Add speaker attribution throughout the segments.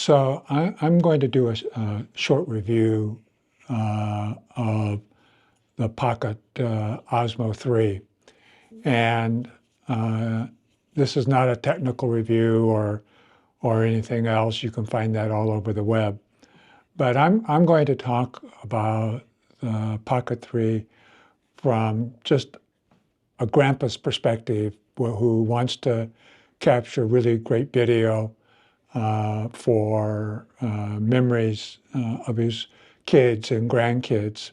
Speaker 1: So I'm going to do a short review of the Pocket Osmo 3. And this is not a technical review or anything else. You can find that all over the web. But I'm going to talk about the Pocket 3 from just a grandpa's perspective who wants to capture really great video for memories of his kids and grandkids.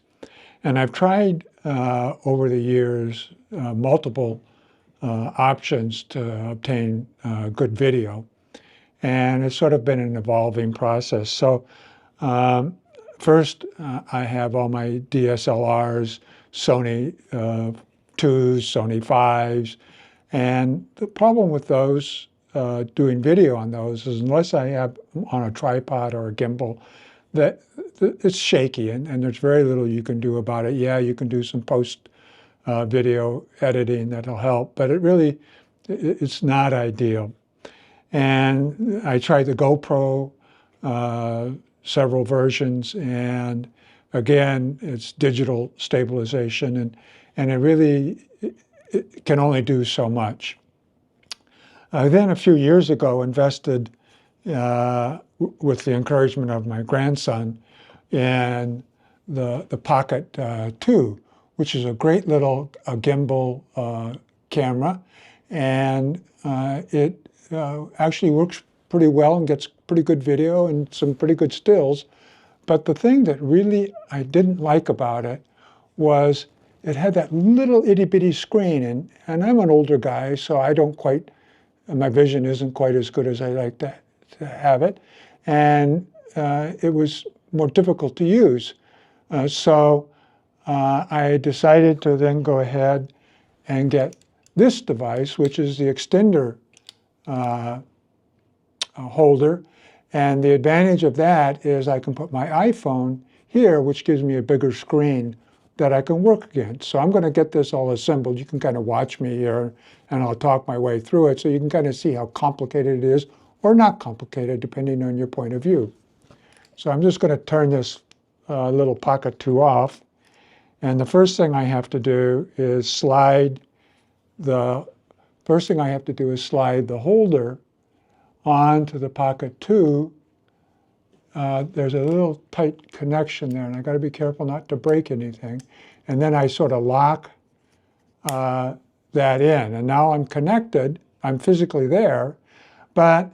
Speaker 1: And I've tried over the years multiple options to obtain good video. And it's sort of been an evolving process. So first, I have all my DSLRs, Sony 2s, Sony 5s. And the problem with those, doing video on those, is unless I have on a tripod or a gimbal, that it's shaky and there's very little you can do about it. Yeah, you can do some post video editing that'll help, but it's not ideal. And I tried the GoPro, several versions, and again, it's digital stabilization, and it can only do so much. Then a few years ago, invested with the encouragement of my grandson in the Pocket 2, which is a great little gimbal camera, and it actually works pretty well and gets pretty good video and some pretty good stills. But the thing that really I didn't like about it was it had that little itty-bitty screen, and I'm an older guy, so I don't quite, my vision isn't quite as good as I like to have it, and it was more difficult to use. So I decided to then go ahead and get this device, which is the extender holder. And the advantage of that is I can put my iPhone here, which gives me a bigger screen that I can work against. So I'm going to get this all assembled. You can kind of watch me here, and I'll talk my way through it so you can kind of see how complicated it is or not complicated, depending on your point of view. So I'm just going to turn this little Pocket 2 off. And the first thing I have to do is slide the holder onto the Pocket 2. There's a little tight connection there, and I got to be careful not to break anything. And then I sort of lock that in, and now I'm connected. I'm physically there, but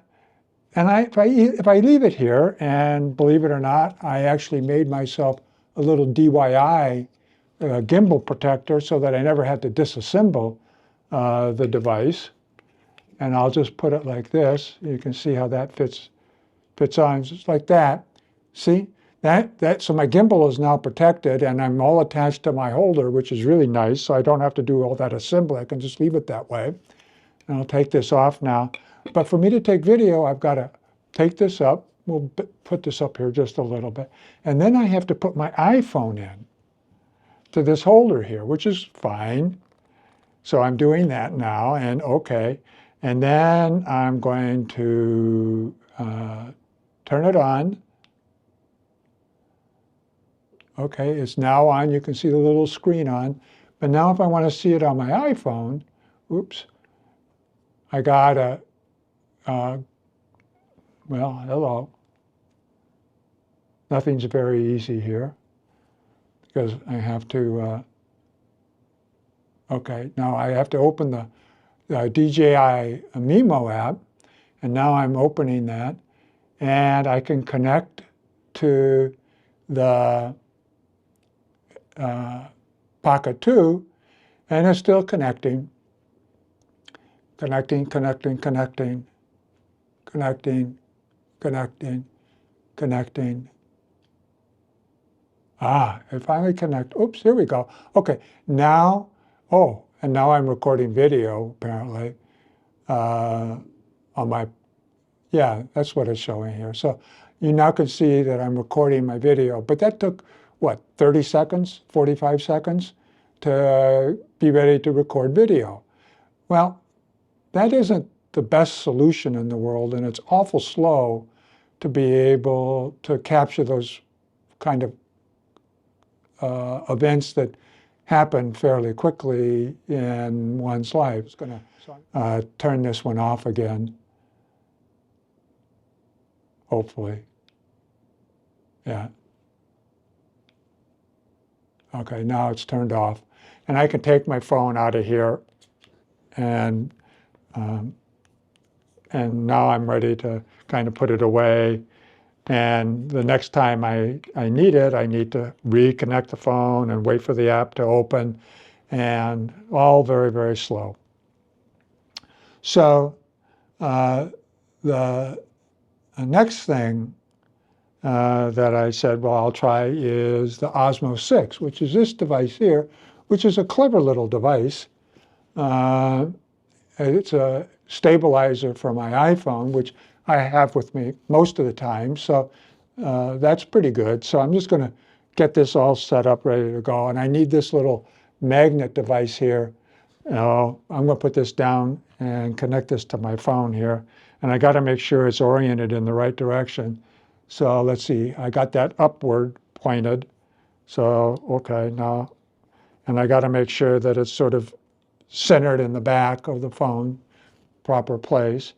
Speaker 1: if I leave it here, and believe it or not, I actually made myself a little DIY gimbal protector so that I never had to disassemble the device. And I'll just put it like this. You can see how that fits on, just like that. See, so my gimbal is now protected, and I'm all attached to my holder, which is really nice, so I don't have to do all that assembly. I can just leave it that way. And I'll take this off now. But for me to take video, I've got to take this up. We'll put this up here just a little bit. And then I have to put my iPhone in to this holder here, which is fine. So I'm doing that now, and okay. And then I'm going to turn it on. Okay, it's now on. You can see the little screen on. But now if I want to see it on my iPhone, oops, I gotta, well, hello. Nothing's very easy here because I have to, okay, now I have to open the DJI Mimo app, and now I'm opening that, and I can connect to the Pocket 2, and it's still connecting. Connecting. Ah, it finally connected. Oops, here we go. Okay, now, and now I'm recording video, apparently, on my, yeah, that's what it's showing here. So you now can see that I'm recording my video, but that took, what, 30 seconds, 45 seconds to be ready to record video. Well, that isn't the best solution in the world, and it's awful slow to be able to capture those kind of events that happen fairly quickly in one's life. I'm going to turn this one off again, hopefully. Yeah. Okay, now it's turned off. And I can take my phone out of here, and now I'm ready to kind of put it away. And the next time I need it, I need to reconnect the phone and wait for the app to open, and all very, very slow. So the next thing that I said, well, I'll try is the Osmo 6, which is this device here, which is a clever little device. It's a stabilizer for my iPhone, which I have with me most of the time. So that's pretty good. So I'm just going to get this all set up, ready to go. And I need this little magnet device here. I'm going to put this down and connect this to my phone here. And I got to make sure it's oriented in the right direction. So let's see, I got that upward pointed. So, okay, now, and I got to make sure that it's sort of centered in the back of the phone, proper place.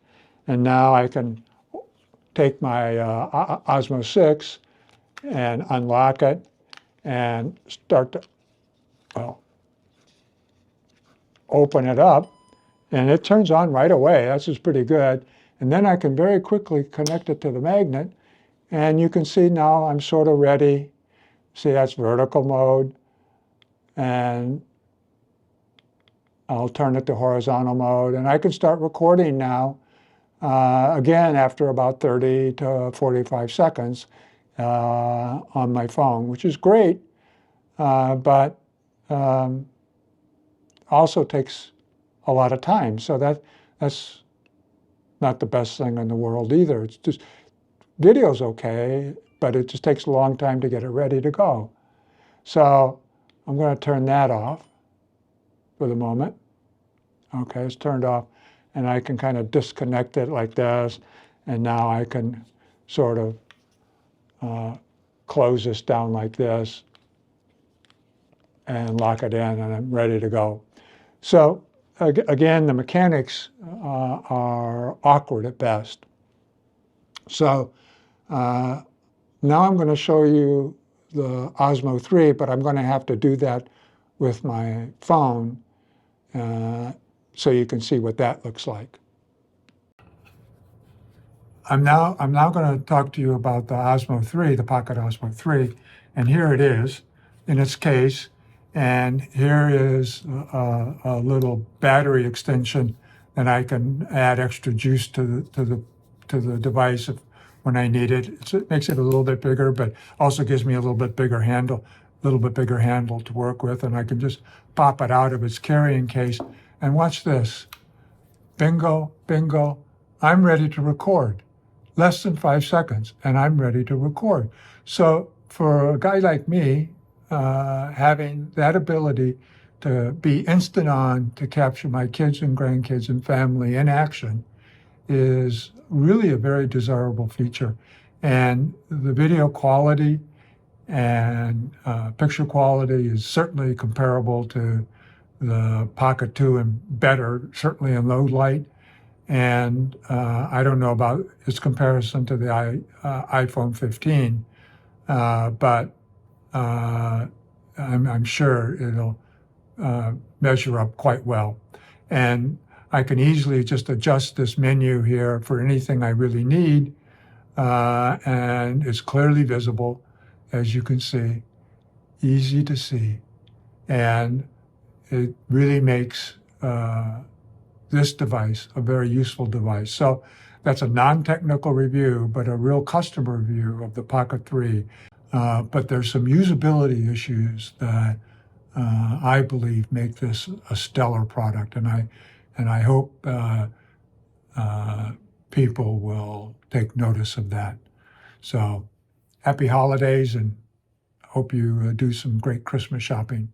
Speaker 1: And now I can take my Osmo 6 and unlock it and start to, well, open it up. And it turns on right away. That's just pretty good. And then I can very quickly connect it to the magnet. And you can see now I'm sort of ready. See, that's vertical mode. And I'll turn it to horizontal mode. And I can start recording now, again, after about 30 to 45 seconds on my phone, which is great, but also takes a lot of time. So that's not the best thing in the world either. It's just, video's okay, but it just takes a long time to get it ready to go. So I'm going to turn that off for the moment. Okay, it's turned off, and I can kind of disconnect it like this, and now I can sort of close this down like this and lock it in, and I'm ready to go. So again, the mechanics are awkward at best. So now I'm going to show you the Osmo 3, but I'm going to have to do that with my phone so you can see what that looks like. I'm now going to talk to you about the Osmo 3, the Pocket Osmo 3, and here it is in its case, and here is a little battery extension that I can add extra juice to the device when I need it. It makes it a little bit bigger, but also gives me a little bit bigger handle to work with, and I can just pop it out of its carrying case. And watch this. Bingo, bingo, I'm ready to record. Less than 5 seconds, and I'm ready to record. So for a guy like me, having that ability to be instant on to capture my kids and grandkids and family in action is really a very desirable feature. And the video quality and picture quality is certainly comparable to the Pocket 2 and better, certainly in low light. And I don't know about its comparison to the iPhone 15, but I'm sure it'll measure up quite well. And I can easily just adjust this menu here for anything I really need, and it's clearly visible, as you can see, easy to see. And it really makes this device a very useful device. So that's a non-technical review, but a real customer review of the Pocket 3. But there's some usability issues that I believe make this a stellar product, and I hope people will take notice of that. So happy holidays, and hope you do some great Christmas shopping.